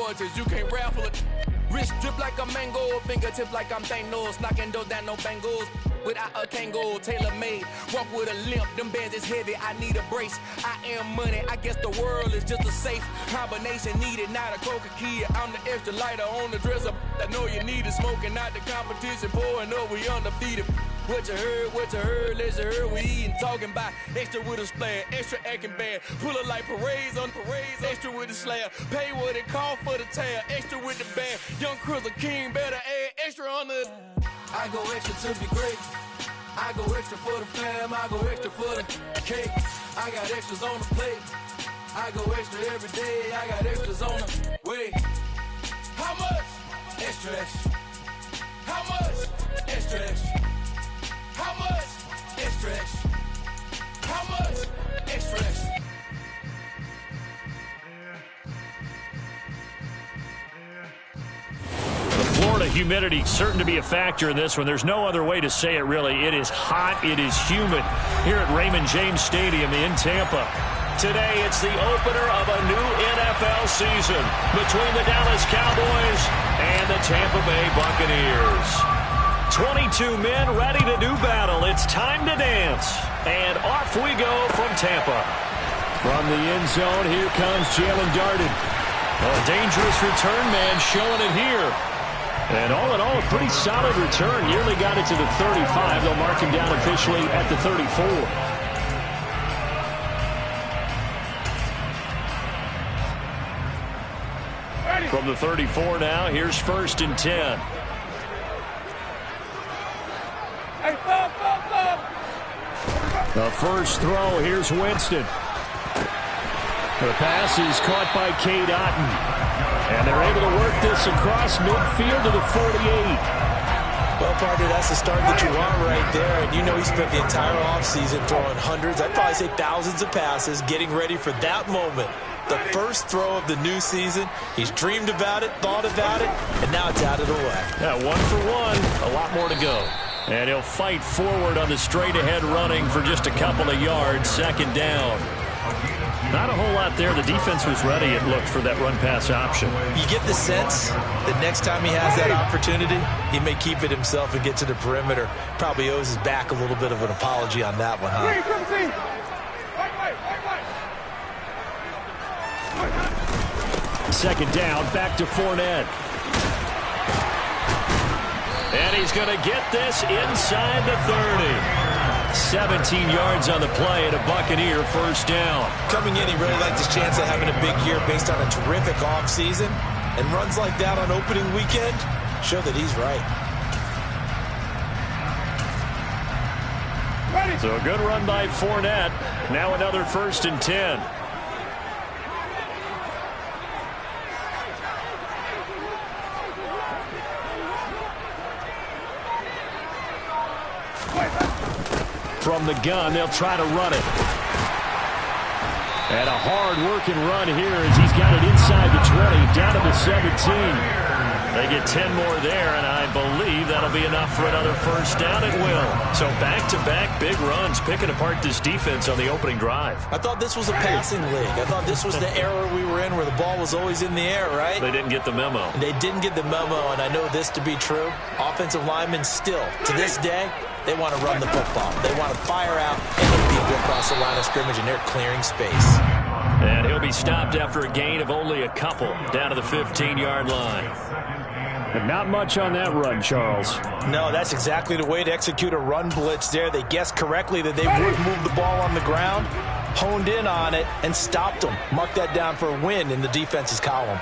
royalties, you can't raffle it. Wrist drip like a mango, fingertip like I'm Thanos, knocking those down, no bangles. Without a Kango, tailor-made, walk with a limp, them bands is heavy, I need a brace. I am money, I guess the world is just a safe combination needed, not a coca key. I'm the extra lighter on the dresser, I know you need it, smoking out the competition, pouring up, we undefeated. What you heard, let's hear, we eating, talking about extra with a splash, extra acting bad, pull it like parades on parades, extra with the slab, pay what it cost for the tab, extra with the band, young Crystal King, better add extra on the... I go extra to be great. I go extra for the fam. I go extra for the cake. I got extras on the plate. I go extra every day. I got extras on the way. How much? Extra, extra. How much? Extra, extra. How much? Extra, extra. How much? Extra, extra. Florida humidity certain to be a factor in this one. There's no other way to say it, really. It is hot. It is humid here at Raymond James Stadium in Tampa. Today, it's the opener of a new NFL season between the Dallas Cowboys and the Tampa Bay Buccaneers. 22 men ready to do battle. It's time to dance. And off we go from Tampa. From the end zone, here comes Jalen Darden. A dangerous return man showing it here. And all in all, a pretty solid return. Nearly got it to the 35. They'll mark him down officially at the 34. From the 34 now, here's 1st and 10. The first throw, here's Winston. The pass is caught by Cade Otton. And they're able to work this across midfield to the 48. Well, partner, that's the start that you want right there. And you know he spent the entire offseason throwing hundreds, I'd probably say thousands of passes, getting ready for that moment. The first throw of the new season. He's dreamed about it, thought about it, and now it's out of the way. Yeah, 1 for 1. A lot more to go. And he'll fight forward on the straight-ahead running for just a couple of yards. 2nd down. Not a whole lot there. The defense was ready, it looked, for that run-pass option. You get the sense that next time he has that opportunity, he may keep it himself and get to the perimeter. Probably owes his back a little bit of an apology on that one, huh? 2nd down, back to Fournette. And he's going to get this inside the 30. 17 yards on the play and a Buccaneer 1st down. Coming in, he really liked his chance of having a big year based on a terrific offseason. And runs like that on opening weekend show that he's right. So a good run by Fournette. Now another 1st and 10. From the gun, they'll try to run it. And a hard-working run here as he's got it inside the 20, down to the 17. They get 10 more there, and I believe that'll be enough for another 1st down. It will. So back-to-back big runs, picking apart this defense on the opening drive. I thought this was a passing league. I thought this was the era we were in where the ball was always in the air, right? They didn't get the memo. They didn't get the memo, and I know this to be true. Offensive linemen still, to this day, they want to run the football. They want to fire out and hit people across the line of scrimmage, and they're clearing space. And he'll be stopped after a gain of only a couple, down to the 15-yard line. And not much on that run, Charles. No, that's exactly the way to execute a run blitz there. They guessed correctly that they would move the ball on the ground, honed in on it, and stopped them. Mark that down for a win in the defense's column.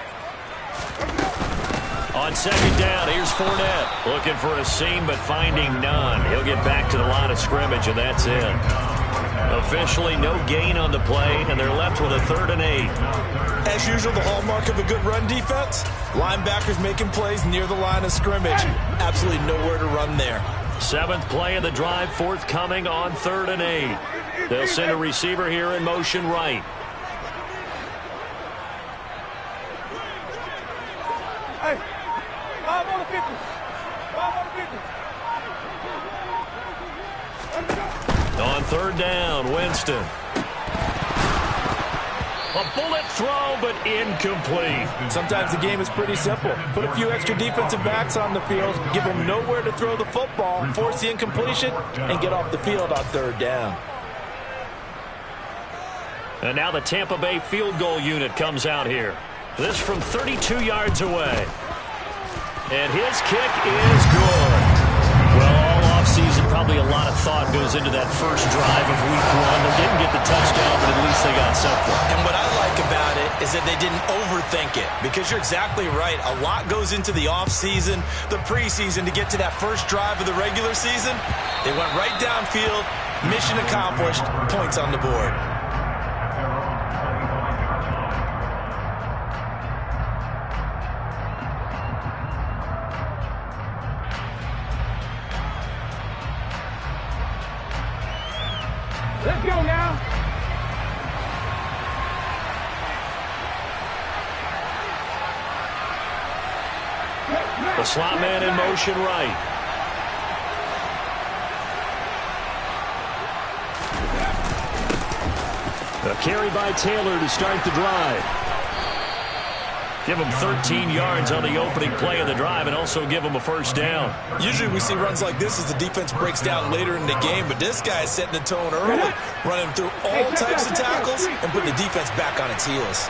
On 2nd down, here's Fournette. Looking for a seam, but finding none. He'll get back to the line of scrimmage, and that's it. Officially no gain on the play, and they're left with a 3rd and 8. As usual, the hallmark of a good run defense, linebackers making plays near the line of scrimmage. Absolutely nowhere to run there. 7th play of the drive, forthcoming on 3rd and 8. They'll send a receiver here in motion right. Hey, 5 on the 50. 5 on the 50. On 3rd down, Winston. A bullet throw, but incomplete. Sometimes the game is pretty simple. Put a few extra defensive backs on the field, give them nowhere to throw the football, force the incompletion, and get off the field on third down. And now the Tampa Bay field goal unit comes out here. This from 32 yards away. And his kick is good. Well, all offseason, probably a lot of thought goes into that first drive of week one. They didn't get the touchdown, but at least they got something. And what I like about it is that they didn't overthink it, because you're exactly right. A lot goes into the offseason, the preseason, to get to that first drive of the regular season. They went right downfield, mission accomplished, points on the board. Let's go now. The slot man in motion right. A carry by Taylor to start the drive. Give him 13 yards on the opening play of the drive and also give him a first down. Usually we see runs like this as the defense breaks down later in the game, but this guy is setting the tone early, running through all types of tackles and putting the defense back on its heels.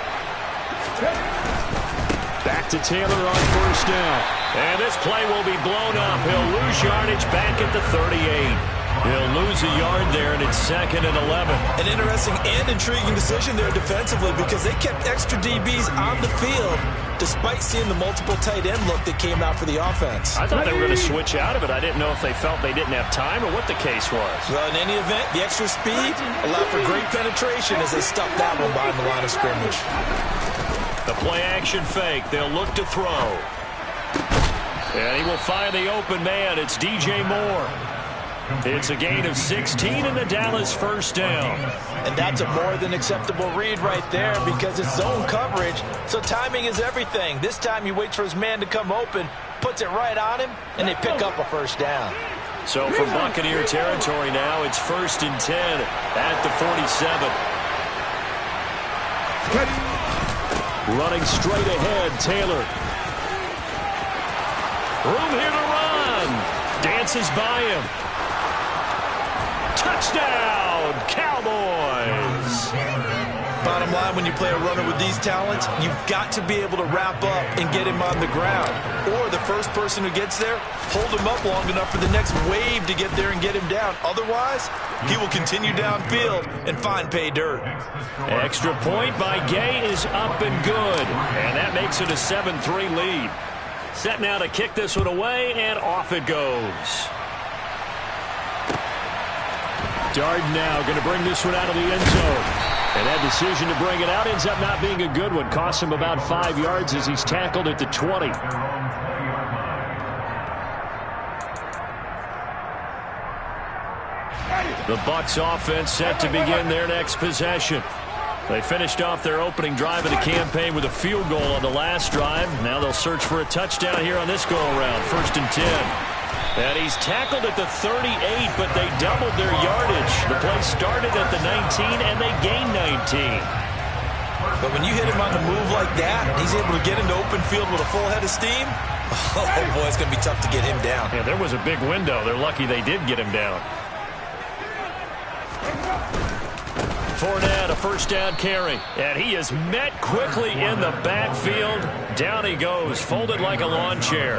Back to Taylor on first down. And this play will be blown up. He'll lose yardage back at the 38. He'll lose a yard there, and it's 2nd and 11. An interesting and intriguing decision there defensively, because they kept extra DBs on the field despite seeing the multiple tight end look that came out for the offense. I thought they were going to switch out of it. I didn't know if they felt they didn't have time or what the case was. Well, in any event, the extra speed allowed for great penetration as they stuffed that one behind the line of scrimmage. The play-action fake. They'll look to throw. And he will find the open man. It's DJ Moore. It's a gain of 16 and the Dallas first down. And that's a more than acceptable read right there, because it's zone coverage, so timing is everything. This time he waits for his man to come open, puts it right on him, and they pick up a first down. So from Buccaneer territory now, it's 1st and 10 at the 47. Running straight ahead, Taylor. Room here to run. Dances by him. Touchdown, Cowboys! Bottom line, when you play a runner with these talents, you've got to be able to wrap up and get him on the ground. Or the first person who gets there, hold him up long enough for the next wave to get there and get him down. Otherwise, he will continue downfield and find pay dirt. Extra point by Gay is up and good. And that makes it a 7-3 lead. Set now to kick this one away, and off it goes. Darden now going to bring this one out of the end zone. And that decision to bring it out ends up not being a good one. Costs him about 5 yards as he's tackled at the 20. The Bucs offense set to begin their next possession. They finished off their opening drive of the campaign with a field goal on the last drive. Now they'll search for a touchdown here on this go-around. 1st and 10. And he's tackled at the 38, but they doubled their yardage. The play started at the 19, and they gained 19. But when you hit him on the move like that, he's able to get into open field with a full head of steam. Oh, boy, it's going to be tough to get him down. Yeah, there was a big window. They're lucky they did get him down. Fournette, a first down carry. And he is met quickly in the backfield. Down he goes, folded like a lawn chair.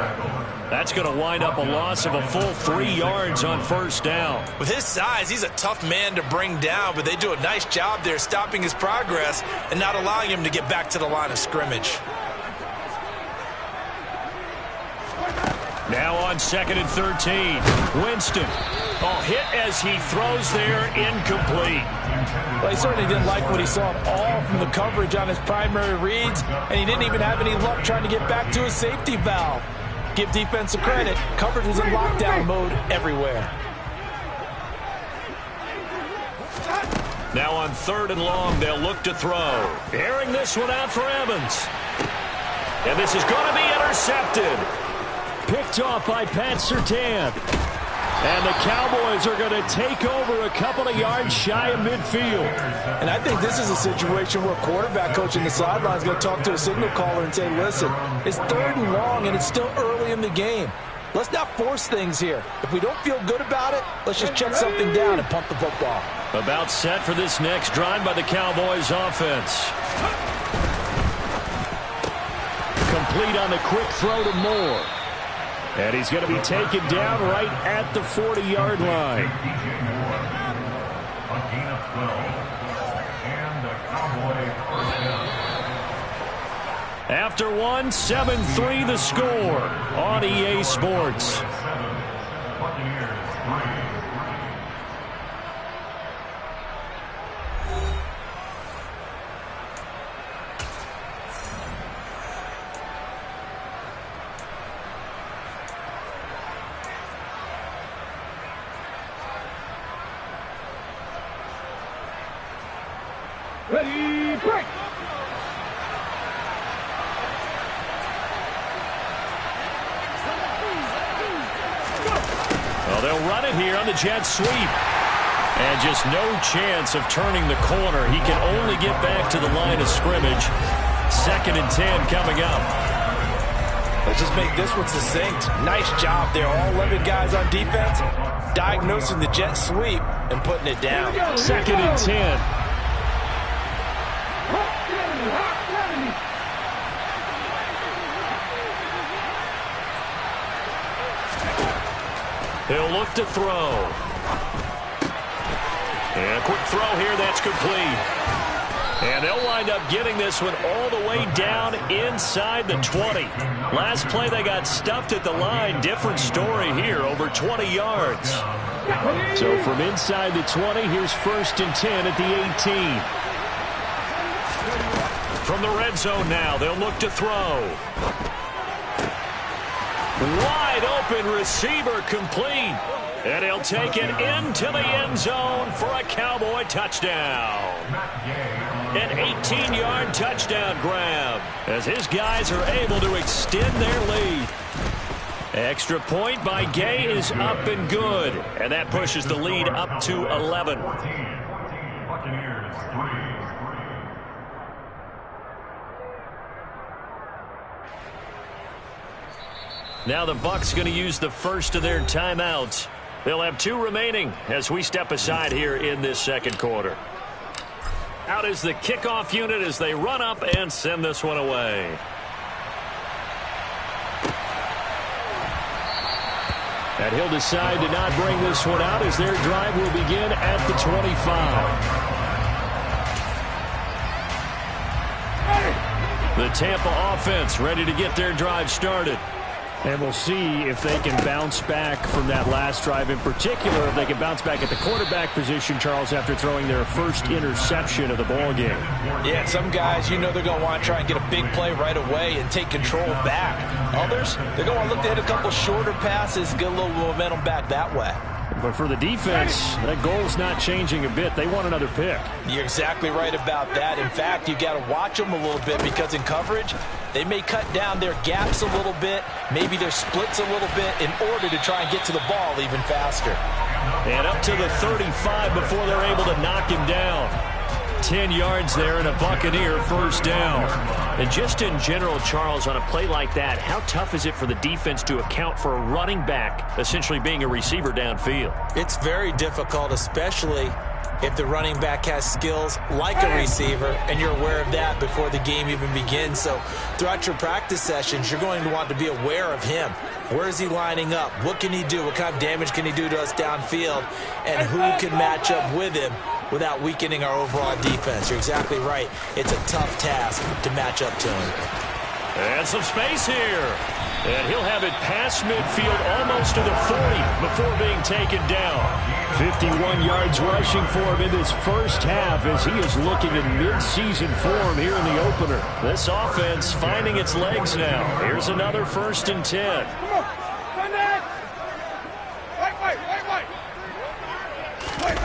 That's going to wind up a loss of a full 3 yards on first down. With his size, he's a tough man to bring down, but they do a nice job there stopping his progress and not allowing him to get back to the line of scrimmage. Now on 2nd and 13. Winston. Hit as he throws there, incomplete. Well, he certainly didn't like what he saw at all from the coverage on his primary reads, and he didn't even have any luck trying to get back to his safety valve. Give defense a credit. Coverage was in lockdown mode everywhere. Now on 3rd and long, they'll look to throw. Airing this one out for Evans. And this is going to be intercepted. Picked off by Pat Surtain. And the Cowboys are going to take over a couple of yards shy of midfield. And I think this is a situation where quarterback coach in the sideline is going to talk to a signal caller and say, listen, it's 3rd and long and it's still early in the game. Let's not force things here. If we don't feel good about it, let's just check something down and punt the football. About set for this next drive by the Cowboys offense. Complete on the quick throw to Moore. And he's going to be taken down right at the 40-yard line. After one, 7-3 the score on EA Sports. Ready, break! Well, they'll run it here on the jet sweep. And just no chance of turning the corner. He can only get back to the line of scrimmage. 2nd and 10 coming up. Let's just make this one succinct. Nice job there. All 11 guys on defense diagnosing the jet sweep and putting it down. 2nd and 10. He'll look to throw. And a quick throw here, that's complete. And they'll wind up getting this one all the way down inside the 20. Last play they got stuffed at the line. Different story here, over 20 yards. So from inside the 20, here's 1st and 10 at the 18. From the red zone now, they'll look to throw. Wide open receiver complete. And he'll take it into the end zone for a Cowboy touchdown. An 18-yard touchdown grab as his guys are able to extend their lead. Extra point by Gay is up and good. And that pushes the lead up to 11. Now the Bucs going to use the first of their timeouts. They'll have 2 remaining as we step aside here in this 2nd quarter. Out is the kickoff unit as they run up and send this one away. And he'll decide to not bring this one out as their drive will begin at the 25. The Tampa offense ready to get their drive started. And we'll see if they can bounce back from that last drive, in particular if they can bounce back at the quarterback position, Charles, after throwing their first interception of the ball game. Yeah, some guys, you know they're going to want to try and get a big play right away and take control back. Others, they're going to want to look to hit a couple shorter passes, get a little momentum back that way. But for the defense, that goal's not changing a bit. They want another pick. You're exactly right about that. In fact, you got to watch them a little bit because in coverage, they may cut down their gaps a little bit, maybe their splits a little bit in order to try and get to the ball even faster. And up to the 35 before they're able to knock him down. 10 yards there and a Buccaneer first down. And just in general, Charles, on a play like that, how tough is it for the defense to account for a running back essentially being a receiver downfield? It's very difficult, especially if the running back has skills like a receiver, and you're aware of that before the game even begins. So throughout your practice sessions, you're going to want to be aware of him. Where is he lining up? What can he do? What kind of damage can he do to us downfield? And who can match up with him without weakening our overall defense? You're exactly right. It's a tough task to match up to him. And some space here. And he'll have it past midfield almost to the 40 before being taken down. 51 yards rushing for him in this first half as he is looking in mid-season form here in the opener. This offense finding its legs now. Here's another 1st and 10. Come on. Run that. Wait.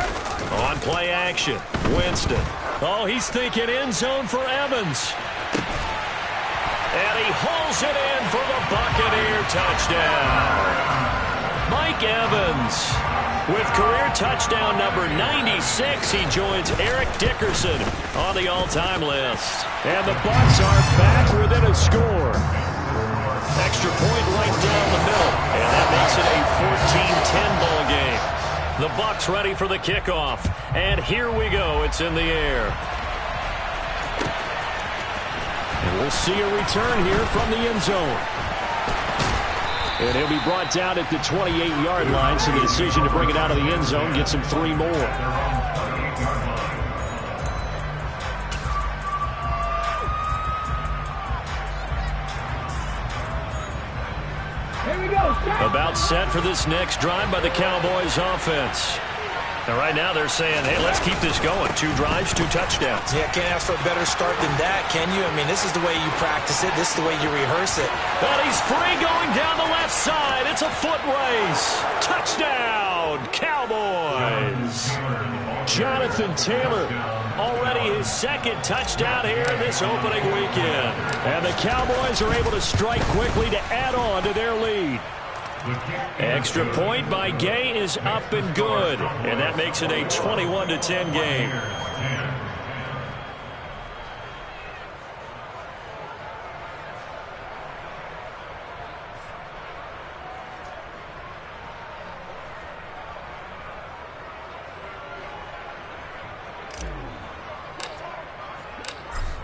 On play action, Winston. Oh, he's thinking end zone for Evans. And he hauls it in for the Buccaneer touchdown. Mike Evans. With career touchdown number 96, he joins Eric Dickerson on the all-time list. And the Bucs are back within a score. Extra point right down the middle, and that makes it a 14-10 ball game. The Bucs ready for the kickoff, and here we go. It's in the air. And we'll see a return here from the end zone. And he'll be brought down at the 28-yard line, so the decision to bring it out of the end zone gets him 3 more. Here we go. About set for this next drive by the Cowboys offense. And right now they're saying, hey, let's keep this going. 2 drives, 2 touchdowns. Yeah, can't ask for a better start than that, can you? I mean, this is the way you practice it. This is the way you rehearse it. But he's free going down the left side. It's a foot race. Touchdown, Cowboys. Jonathan Taylor, already his 2nd touchdown here in this opening weekend. And the Cowboys are able to strike quickly to add on to their lead. Extra point by Gay is up and good, and that makes it a 21-10 game.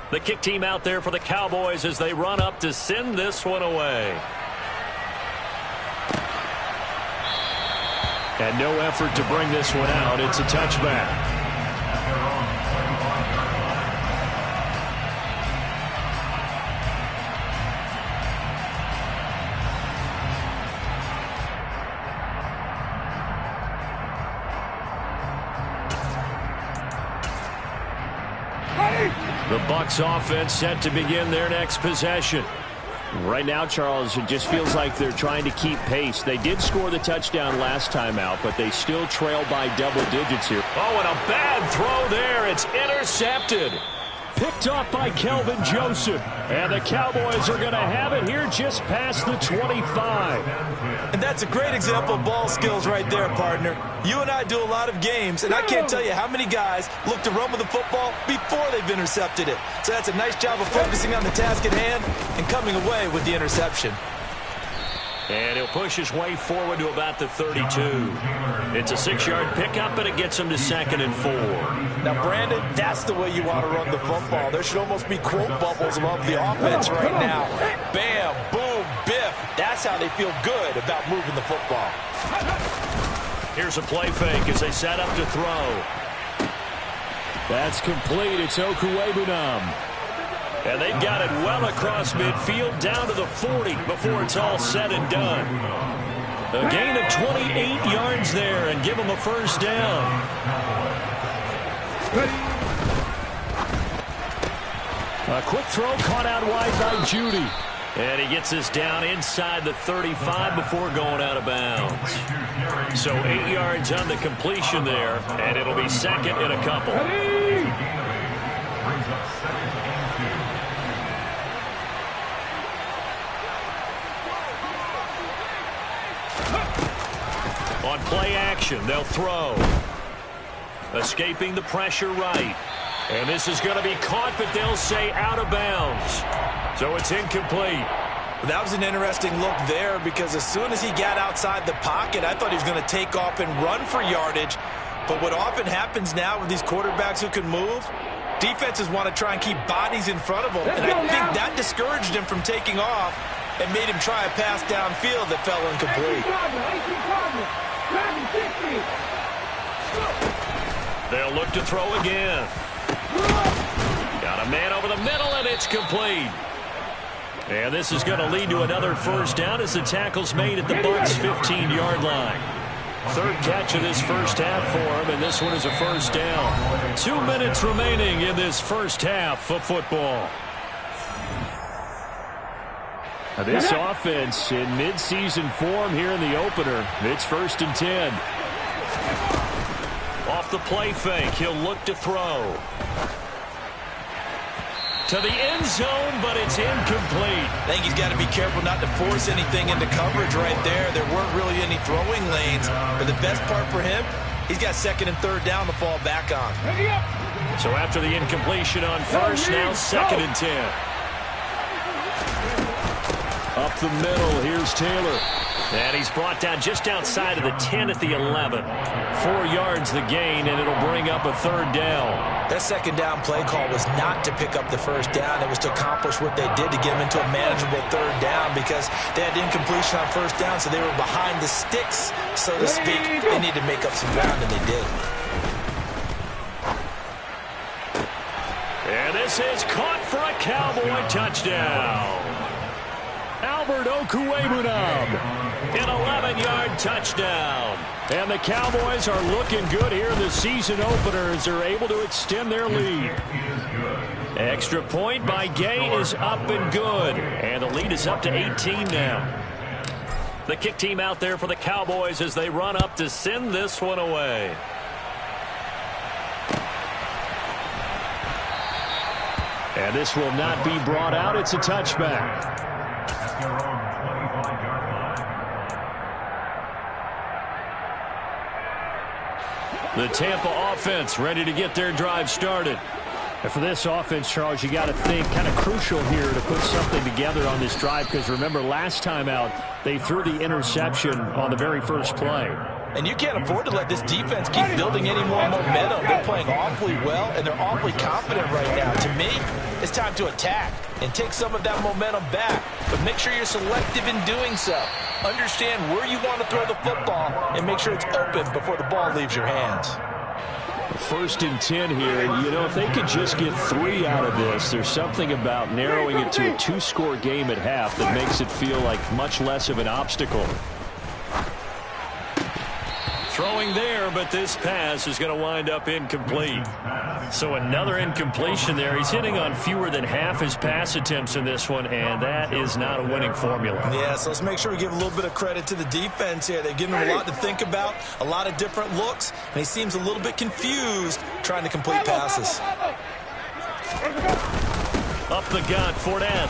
The kick team out there for the Cowboys as they run up to send this one away. And no effort to bring this one out. It's a touchback. The Bucs offense set to begin their next possession. Right now, Charles, it just feels like they're trying to keep pace. They did score the touchdown last time out, but they still trail by double digits here. Oh, and a bad throw there. It's intercepted. Picked off by Kelvin Joseph. And the Cowboys are going to have it here just past the 25. And that's a great example of ball skills right there, partner. You and I do a lot of games, and I can't tell you how many guys look to run with the football before they've intercepted it. So that's a nice job of focusing on the task at hand and coming away with the interception. And he'll push his way forward to about the 32. It's a 6-yard pickup, and it gets him to 2nd and 4. Now, Brandon, that's the way you want to run the football. There should almost be quote bubbles above the offense right now. Bam, boom, biff. That's how they feel good about moving the football. Here's a play fake as they set up to throw. That's complete. It's Okuwebunam. And they've got it well across midfield down to the 40 before it's all said and done. A gain of 28 yards there and give them a first down. A quick throw caught out wide by Judy. And he gets this down inside the 35 before going out of bounds. So 8 yards on the completion there, and it'll be 2nd and a couple. On play action, they'll throw. Escaping the pressure right. And this is going to be caught, but they'll say out of bounds. So it's incomplete. That was an interesting look there because as soon as he got outside the pocket, I thought he was going to take off and run for yardage. But what often happens now with these quarterbacks who can move, defenses want to try and keep bodies in front of them. And I think that discouraged him from taking off and made him try a pass downfield that fell incomplete. They'll look to throw again. Got a man over the middle, and it's complete. And this is going to lead to another first down as the tackle's made at the Bucs' 15-yard line. 3rd catch of this first half for him, and this one is a first down. 2 minutes remaining in this first half of football. This offense in midseason form here in the opener. It's 1st and 10. Off the play fake, he'll look to throw. to the end zone, but it's incomplete. I think he's got to be careful not to force anything into coverage right there. There weren't really any throwing lanes. But the best part for him, he's got second and third down to fall back on. So after the incompletion on first, now second and 10. Up the middle, here's Taylor. And he's brought down just outside of the 10 at the 11. 4 yards the gain, and it'll bring up a third down. That second down play call was not to pick up the first down. It was to accomplish what they did to get them into a manageable third down because they had incompletion on first down, so they were behind the sticks, so to speak. They needed to make up some ground, and they did. And this is caught for a Cowboy touchdown. Albert Okwuegbunam, an 11-yard touchdown. And the Cowboys are looking good here in the season opener as they're able to extend their lead. Extra point by Gay is up and good. And the lead is up to 18 now. The kick team out there for the Cowboys as they run up to send this one away. And this will not be brought out. It's a touchback. The Tampa offense ready to get their drive started. And for this offense, Charles, you got to think kind of crucial here to put something together on this drive because remember last time out they threw the interception on the very first play. And you can't afford to let this defense keep building any more momentum. They're playing awfully well, and they're awfully confident right now. To me, it's time to attack and take some of that momentum back. But make sure you're selective in doing so. Understand where you want to throw the football and make sure it's open before the ball leaves your hands. First and 10 here. You know, if they could just get 3 out of this, there's something about narrowing it to a 2-score game at half that makes it feel like much less of an obstacle. Throwing there, but this pass is going to wind up incomplete. So another incompletion there. He's hitting on fewer than half his pass attempts in this one, and that is not a winning formula. Yeah, so let's make sure we give a little bit of credit to the defense here. They've given him a lot to think about, a lot of different looks, and he seems a little bit confused trying to complete passes. Up the gut, Fournette.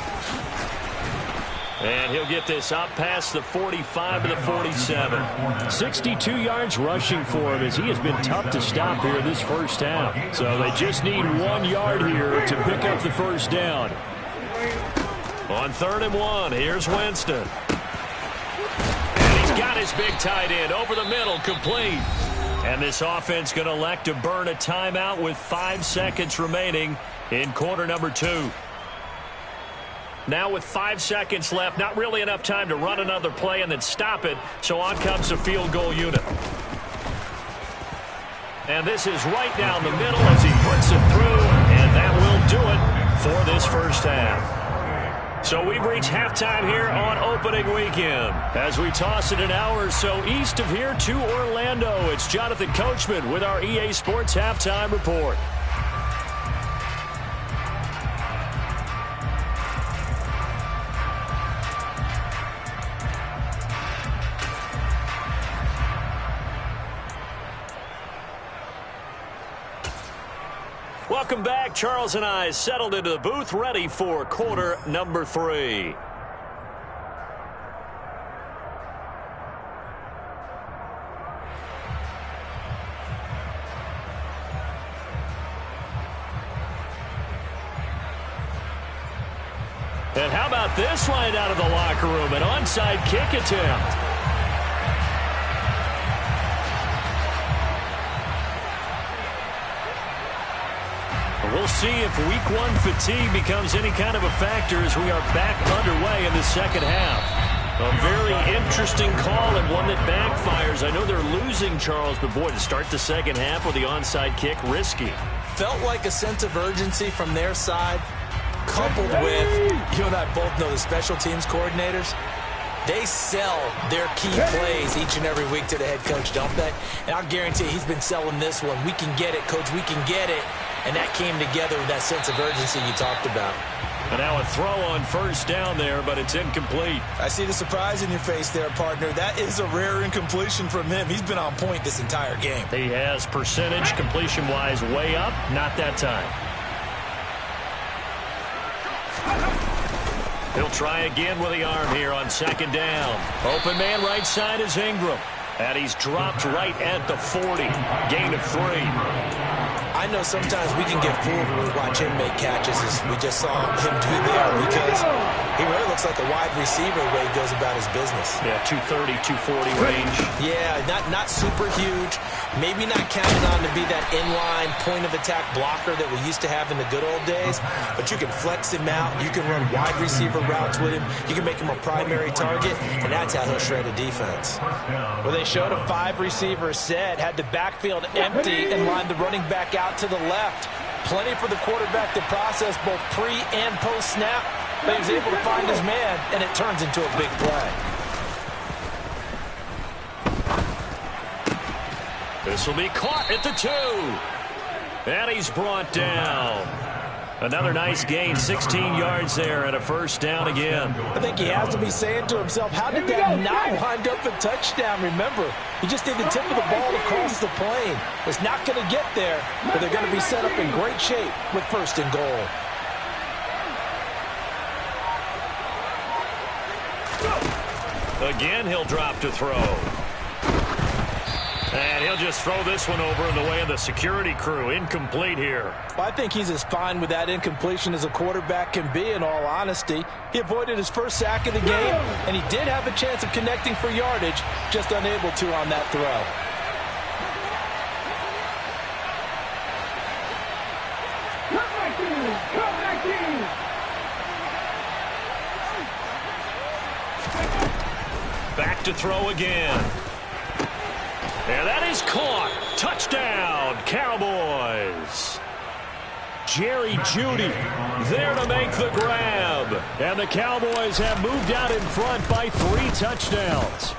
And he'll get this up past the 45 to the 47. 62 yards rushing for him as he has been tough to stop here this first half. So they just need 1 yard here to pick up the first down. On 3rd and 1, here's Winston. And he's got his big tight end over the middle, complete. And this offense going to elect to burn a timeout with 5 seconds remaining in quarter number 2. Now with 5 seconds left, not really enough time to run another play and then stop it, so on comes the field goal unit. And this is right down the middle as he puts it through, and that will do it for this first half. So we've reached halftime here on opening weekend. As we toss it an hour or so east of here to Orlando, it's Jonathan Coachman with our EA Sports Halftime Report. Welcome back. Charles and I settled into the booth ready for quarter number 3. And how about this line out of the locker room? An onside kick attempt. We'll see if week 1 fatigue becomes any kind of a factor as we are back underway in the second half. A very interesting call and one that backfires. I know they're losing, Charles, but boy, to start the second half with the onside kick, risky. Felt like a sense of urgency from their side, coupled with, you and I both know the special teams coordinators, they sell their key plays each and every week to the head coach, don't they? And I'll guarantee he's been selling this one. We can get it, coach, we can get it. And that came together with that sense of urgency you talked about. And now a throw on first down there, but it's incomplete. I see the surprise in your face there, partner. That is a rare incompletion from him. He's been on point this entire game. He has percentage completion-wise way up. Not that time. He'll try again with the arm here on second down. Open man right side is Ingram. And he's dropped right at the 40. Gain of 3. I know sometimes we can get fooled when we watch him make catches, as we just saw him do there, because he really looks like a wide receiver the way he goes about his business. Yeah, 230, 240 range. Yeah, not super huge. Maybe not counting on to be that inline point-of-attack blocker that we used to have in the good old days, but you can flex him out. You can run wide receiver routes with him. You can make him a primary target, and that's how he'll shred a defense. Well, they showed a 5-receiver set, had the backfield empty, and lined the running back out to the left. Plenty for the quarterback to process both pre- and post-snap, but he was able to find his man, and it turns into a big play. This will be caught at the 2. And he's brought down. Another nice gain, 16 yards there, and a first down again. I think he has to be saying to himself, how did that not wind up a touchdown? Remember, he just did the tip of the ball across the plane. It's not going to get there, but they're going to be set up in great shape with first and goal. Again, he'll drop to throw. And he'll just throw this one over in the way of the security crew. Incomplete here. Well, I think he's as fine with that incompletion as a quarterback can be, in all honesty. He avoided his first sack of the game, and he did have a chance of connecting for yardage, just unable to on that throw. Back to throw again. And that is caught. Touchdown, Cowboys. Jerry Jeudy there to make the grab. And the Cowboys have moved out in front by 3 touchdowns.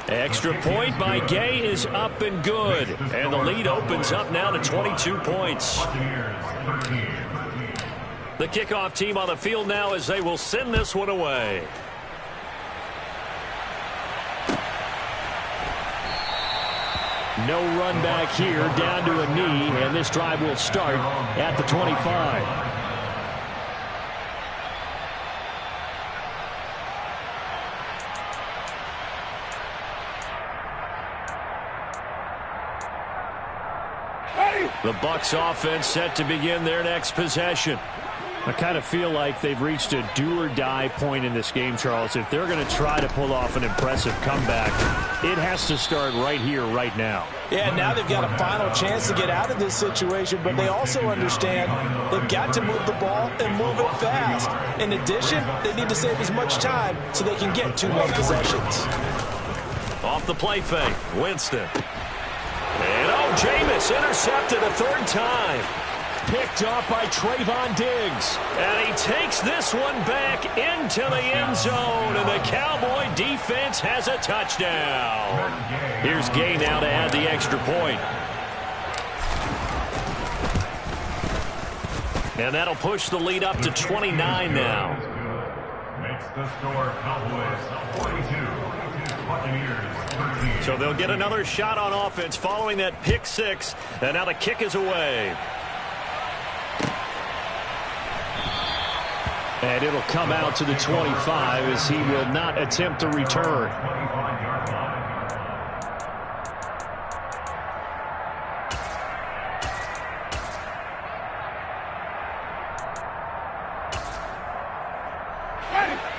Extra point by Gay is up and good. And the lead opens up now to 22 points. The kickoff team on the field now as they will send this one away. No run back here, down to a knee, and this drive will start at the 25. The Bucs offense set to begin their next possession. I kind of feel like they've reached a do-or-die point in this game, Charles. If they're going to try to pull off an impressive comeback, it has to start right here, right now. Yeah, now they've got a final chance to get out of this situation, but they also understand they've got to move the ball and move it fast. In addition, they need to save as much time so they can get 2 more possessions. Off the play fake, Winston. And Jameis intercepted a 3rd time. Picked off by Trayvon Diggs. And he takes this one back into the end zone. And the Cowboy defense has a touchdown. Here's Gay now to add the extra point. And that'll push the lead up to 29 now. Makes the score Cowboys 42, Buccaneers 13. So they'll get another shot on offense following that pick 6. And now the kick is away. And it'll come out to the 25 as he will not attempt to return.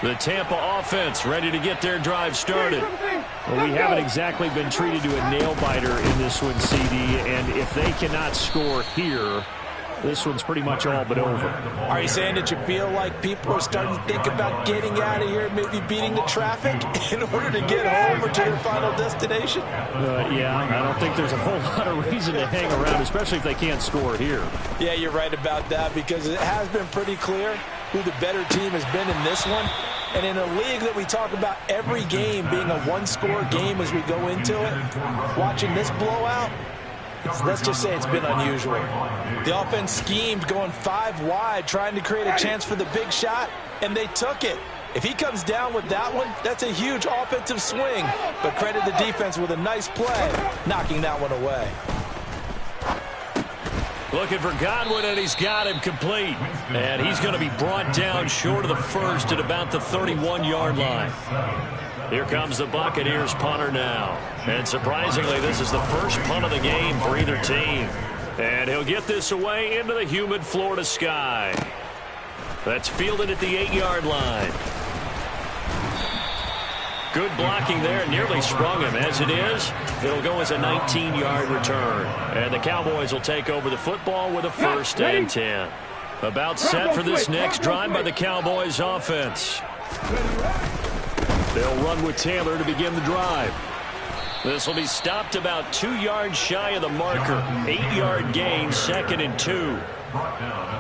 The Tampa offense ready to get their drive started. Well, we haven't exactly been treated to a nail-biter in this one, CD, and if they cannot score here, this one's pretty much all but over. Are you saying that you feel like people are starting to think about getting out of here, maybe beating the traffic in order to get home or to their final destination? Yeah, I don't think there's a whole lot of reason to hang around, especially if they can't score here. Yeah, you're right about that, because it has been pretty clear who the better team has been in this one. And in a league that we talk about every game being a one-score game as we go into it, watching this blowout, let's just say it's been unusual. The offense schemed going 5 wide, trying to create a chance for the big shot, and they took it. If he comes down with that one, that's a huge offensive swing. But credit the defense with a nice play, knocking that one away. Looking for Godwin, and he's got him complete. And he's going to be brought down short of the first at about the 31-yard line. Here comes the Buccaneers punter now. And surprisingly, this is the first punt of the game for either team. And he'll get this away into the humid Florida sky. That's fielded at the 8-yard line. Good blocking there, nearly sprung him. As it is, it'll go as a 19-yard return. And the Cowboys will take over the football with a 1st and 10. About set for this next drive by the Cowboys offense. They'll run with Taylor to begin the drive. This will be stopped about 2 yards shy of the marker. 8-yard gain, 2nd and 2.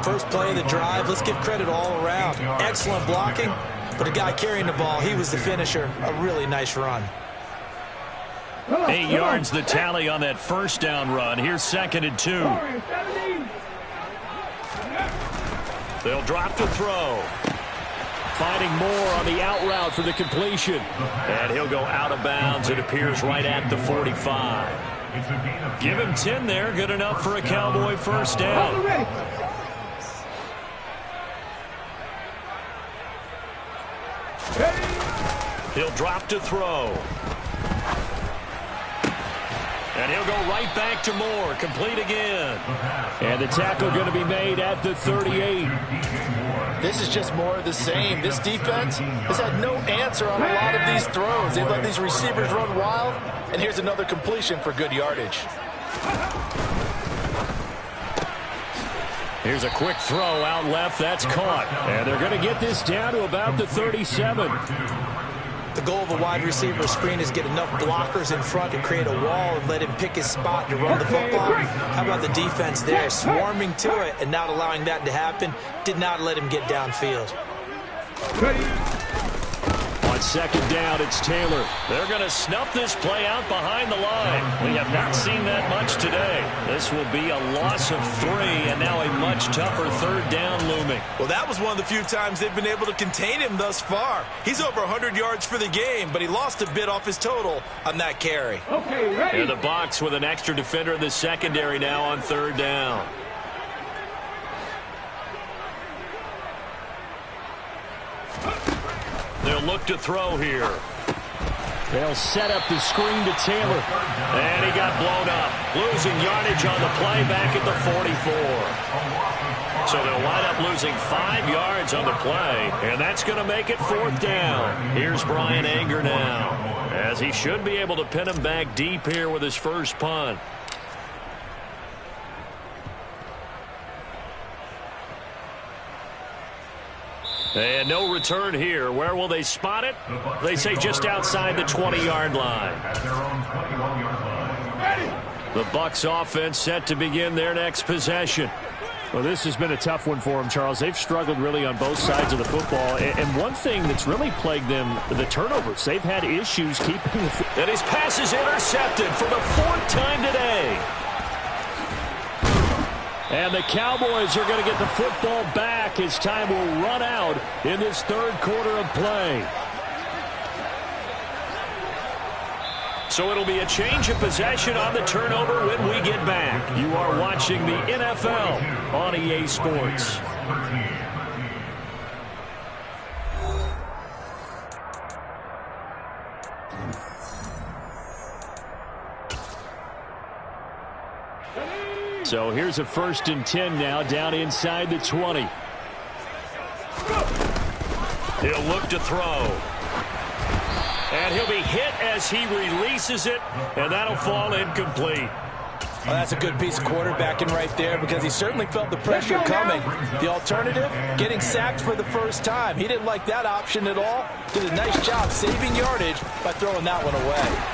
First play of the drive, let's give credit all around. Excellent blocking, but the guy carrying the ball, he was the finisher. A really nice run. 8 yards the tally on that first down run. Here's 2nd and 2. They'll drop the throw. Finding Moore on the out route for the completion. And he'll go out of bounds. It appears right at the 45. Give him 10 there. Good enough for a Cowboy first down. He'll drop to throw. And he'll go right back to Moore. Complete again. And the tackle going to be made at the 38. This is just more of the same. This defense has had no answer on a lot of these throws. They've let these receivers run wild, and here's another completion for good yardage. Here's a quick throw out left. That's caught. And they're going to get this down to about the 37. The goal of a wide receiver screen is get enough blockers in front to create a wall and let him pick his spot to run the football. How about the defense there, swarming to it and not allowing that to happen? Did not let him get downfield. On 2nd down, it's Taylor. They're going to snuff this play out behind the line. We have not seen that much today. This will be a loss of 3, and now a much tougher 3rd down looming. Well, that was one of the few times they've been able to contain him thus far. He's over 100 yards for the game, but he lost a bit off his total on that carry. Okay, ready. And the box with an extra defender in the secondary now on 3rd down. They'll look to throw here. They'll set up the screen to Taylor. And he got blown up. Losing yardage on the play back at the 44. So they'll wind up losing 5 yards on the play. And that's going to make it 4th down. Here's Brian Anger now, as he should be able to pin him back deep here with his first punt. And no return here. Where will they spot it? They say just outside the 20-yard line. The Bucs offense set to begin their next possession. Well, this has been a tough one for them, Charles. They've struggled really on both sides of the football. And one thing that's really plagued them, the turnovers. They've had issues keeping the... And his pass is intercepted for the 4th time today. And the Cowboys are going to get the football back as time will run out in this 3rd quarter of play. So it'll be a change of possession on the turnover when we get back. You are watching the NFL on EA Sports. So here's a 1st and 10 now down inside the 20. He'll look to throw. And he'll be hit as he releases it, and that'll fall incomplete. Well, that's a good piece of quarterbacking right there because he certainly felt the pressure coming. The alternative, getting sacked for the first time. He didn't like that option at all. Did a nice job saving yardage by throwing that one away.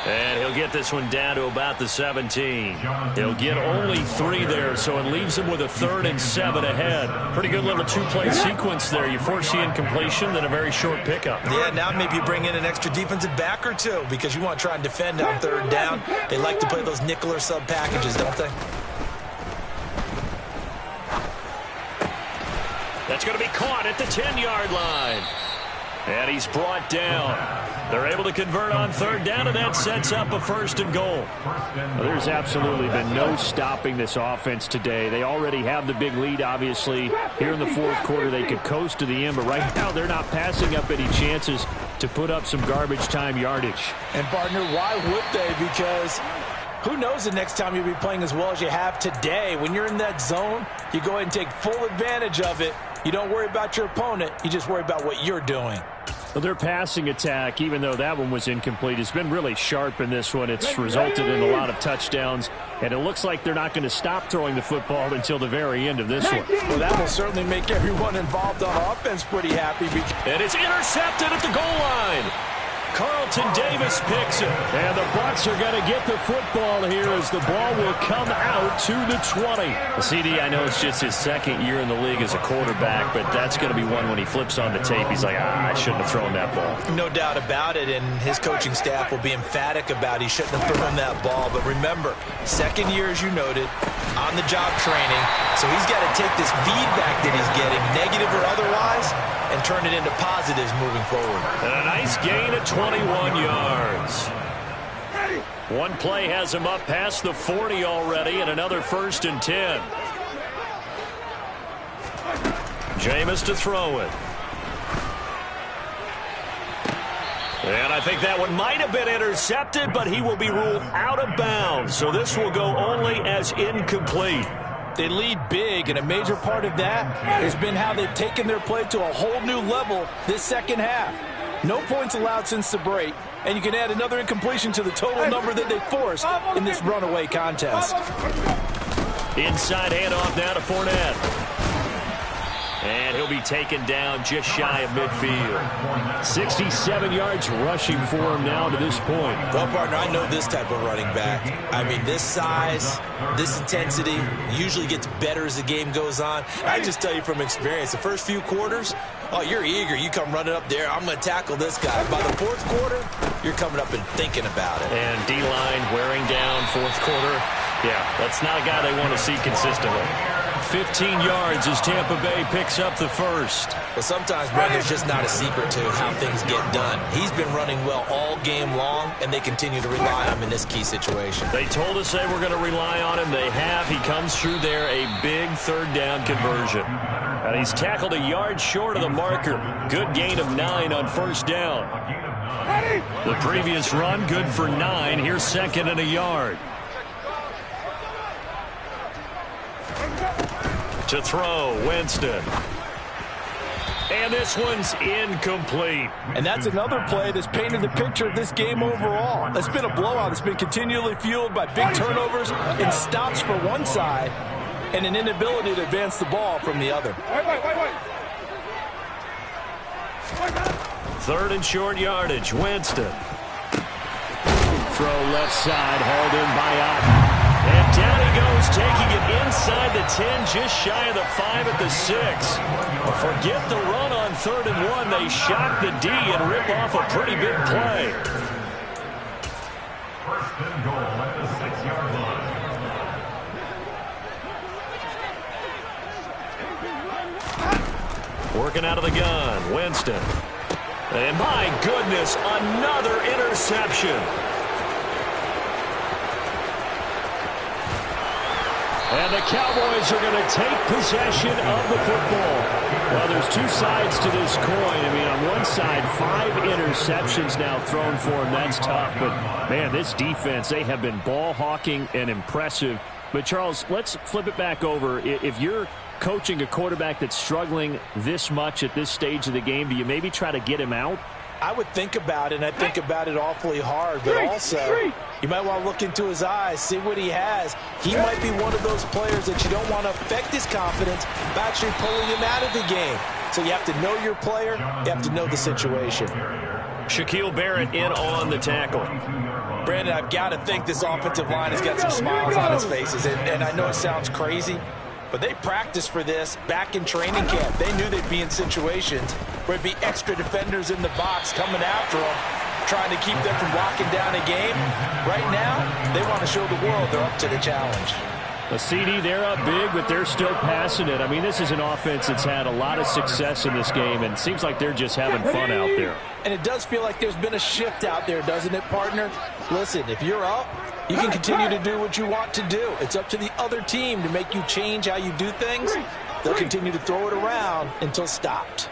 And he'll get this one down to about the 17. He'll get only 3 there, so it leaves him with a 3rd and 7 ahead. Pretty good little 2-play sequence there. You force the incompletion, then a very short pickup. Yeah, now maybe you bring in an extra defensive back or 2 because you want to try and defend on 3rd down. They like to play those nickel or sub packages, don't they? That's going to be caught at the 10-yard line. And he's brought down. They're able to convert on third down, and that sets up a 1st and goal. Well, there's absolutely been no stopping this offense today. They already have the big lead, obviously. Here in the 4th quarter, they could coast to the end, but right now they're not passing up any chances to put up some garbage time yardage. And, partner, why would they? Because who knows the next time you'll be playing as well as you have today. When you're in that zone, you go ahead and take full advantage of it. You don't worry about your opponent. You just worry about what you're doing. Well, their passing attack, even though that one was incomplete, has been really sharp in this one. It's resulted in a lot of touchdowns, and it looks like they're not going to stop throwing the football until the very end of this one. Well, that will certainly make everyone involved on offense pretty happy. And it's intercepted at the goal line. Carlton Davis picks it. And the Bucs are going to get the football here as the ball will come out to the 20. CD, I know it's just his 2nd year in the league as a quarterback, but that's going to be one when he flips on the tape. He's like, I shouldn't have thrown that ball. No doubt about it, and his coaching staff will be emphatic about he shouldn't have thrown that ball. But remember, 2nd year, as you noted, on-the-job training. So he's got to take this feedback that he's getting, negative or otherwise, and turn it into positives moving forward. And a nice gain at 21 yards. One play has him up past the 40 already, and another 1st and 10. Jameis to throw it. And I think that one might have been intercepted, but he will be ruled out of bounds. So this will go only as incomplete. They lead big, and a major part of that has been how they've taken their play to a whole new level this 2nd half. No points allowed since the break, and you can add another incompletion to the total number that they forced in this runaway contest. Inside handoff now to Fournette. And he'll be taken down just shy of midfield. 67 yards rushing for him now to this point. Well, partner, I know this type of running back. I mean, this size, this intensity usually gets better as the game goes on. I just tell you from experience, the first few quarters, oh, you're eager. You come running up there, I'm going to tackle this guy. By the 4th quarter, you're coming up and thinking about it. And D-line wearing down 4th quarter. Yeah, that's not a guy they want to see consistently. 15 yards as Tampa Bay picks up the 1st. Well, sometimes, Brent, there's just not a secret to how things get done. He's been running well all game long, and they continue to rely on him in this key situation. They told us they were going to rely on him. They have. He comes through there, a big 3rd down conversion. And he's tackled a yard short of the marker. Good gain of 9 on 1st down. The previous run, good for 9. Here's 2nd and a yard. To throw, Winston. And this one's incomplete. And that's another play that's painted the picture of this game overall. It's been a blowout. It's been continually fueled by big turnovers and stops for one side and an inability to advance the ball from the other. 3rd and short yardage, Winston. Throw left side, hauled in by Ott. And down he goes, taking it inside the 10, just shy of the 5 at the 6. Forget the run on 3rd and 1. They shock the D and rip off a pretty big play. 1st and goal at the 6-yard line. Working out of the gun, Winston. And my goodness, another interception. And the Cowboys are going to take possession of the football. Well, there's 2 sides to this coin. I mean, on one side, 5 interceptions now thrown for him. That's tough. But, man, this defense, they have been ball hawking and impressive. But, Charles, let's flip it back over. If you're coaching a quarterback that's struggling this much at this stage of the game, do you maybe try to get him out? I would think about it, and I think about it awfully hard. But also, you might want to look into his eyes, see what he has. He might be one of those players that you don't want to affect his confidence by actually pulling him out of the game. So you have to know your player. You have to know the situation. Shaquille Barrett in on the tackle. Brandon, I've got to think this offensive line has got some smiles on its faces. And I know it sounds crazy, but they practiced for this back in training camp. They knew they'd be in situations where it'd be extra defenders in the box coming after them, trying to keep them from locking down a game. Right now, they want to show the world they're up to the challenge. A CD, they're up big, but they're still passing it. I mean, this is an offense that's had a lot of success in this game, and it seems like they're just having fun out there. And it does feel like there's been a shift out there, doesn't it, partner? Listen, if you're up, you can continue to do what you want to do. It's up to the other team to make you change how you do things. They'll continue to throw it around until stopped.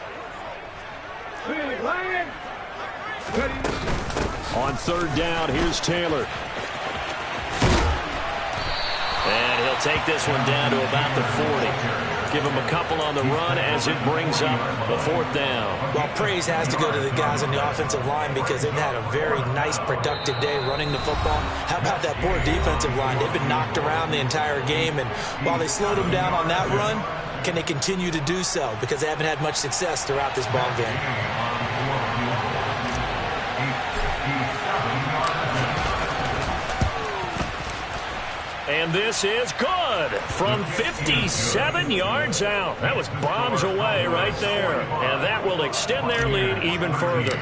On third down, here's Taylor. And he'll take this one down to about the 40. Give him a couple on the run as it brings up the fourth down. Well, praise has to go to the guys on the offensive line because they've had a very nice, productive day running the football. How about that poor defensive line? They've been knocked around the entire game, and while they slowed them down on that run, can they continue to do so? Because they haven't had much success throughout this ball game. And this is good from 57 yards out. That was bombs away right there. And that will extend their lead even further.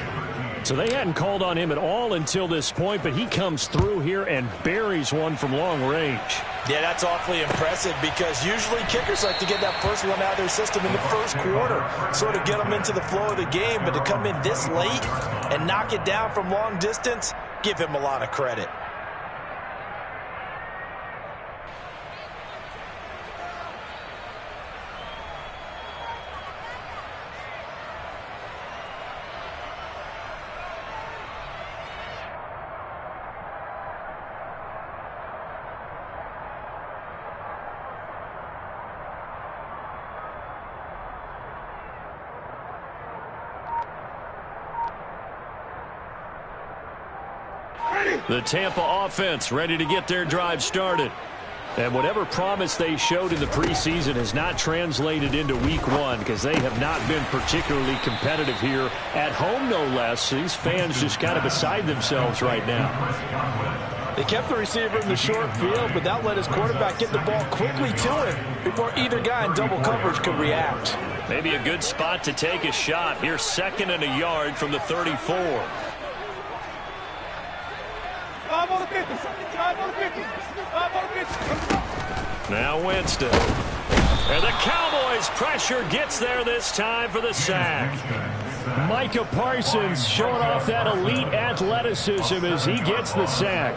So they hadn't called on him at all until this point, but he comes through here and buries one from long range. Yeah, that's awfully impressive because usually kickers like to get that first one out of their system in the first quarter, sort of get them into the flow of the game. But to come in this late and knock it down from long distance, give him a lot of credit. The Tampa offense ready to get their drive started. And whatever promise they showed in the preseason has not translated into week one because they have not been particularly competitive here at home, no less. These fans just kind of beside themselves right now. They kept the receiver in the short field, but that let his quarterback get the ball quickly to him before either guy in double coverage could react. Maybe a good spot to take a shot. Here's 2nd and a yard from the 34. Now Winston. And the Cowboys pressure gets there this time for the sack. Micah Parsons showing off that elite athleticism as he gets the sack.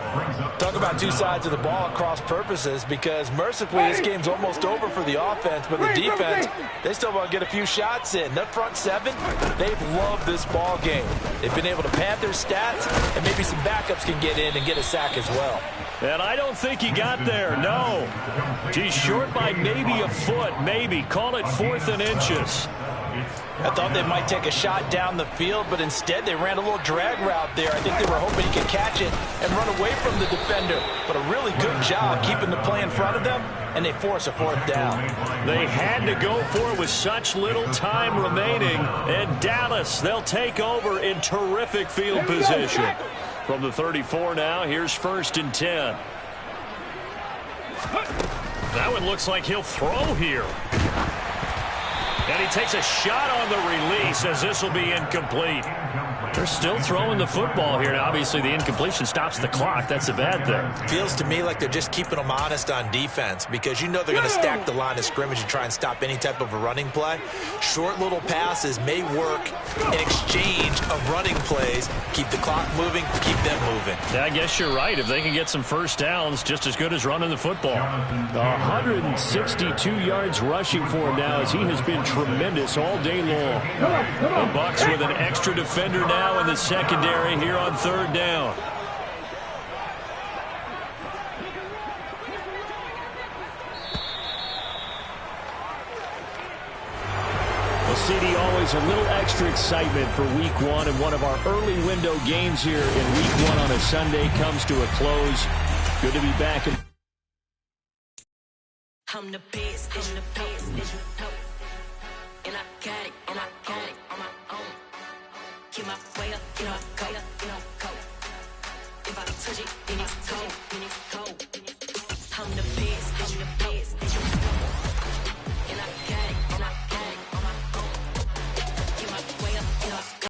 Talk about two sides of the ball at cross purposes because mercifully this game's almost over for the offense, but the defense, they still want to get a few shots in. That front seven, they've loved this ball game. They've been able to pad their stats, and maybe some backups can get in and get a sack as well. And I don't think he got there, no. He's short by maybe a foot, maybe. Call it 4th and inches. I thought they might take a shot down the field, but instead they ran a little drag route there. I think they were hoping he could catch it and run away from the defender. But a really good job keeping the play in front of them, and they force a 4th down. They had to go for it with such little time remaining. And Dallas, they'll take over in terrific field position. From the 34 now, here's 1st and 10. That one looks like he'll throw here. And he takes a shot on the release as this will be incomplete. They're still throwing the football here. Now, obviously, the incompletion stops the clock. That's a bad thing. Feels to me like they're just keeping them honest on defense because you know they're going to stack the line of scrimmage and try and stop any type of a running play. Short little passes may work in exchange of running plays. Keep the clock moving, keep them moving. Yeah, I guess you're right. If they can get some first downs, just as good as running the football. 162 yards rushing for him now as he has been tremendous all day long. The Bucs with an extra defender now in the secondary here on 3rd down. Well, CD, always a little extra excitement for week one, and one of our early window games here in week one on a Sunday comes to a close. Good to be back. I'm the best, and I got it, on my own. Get my way up, you know, go. If I touch it, then it's cold, I'm the best.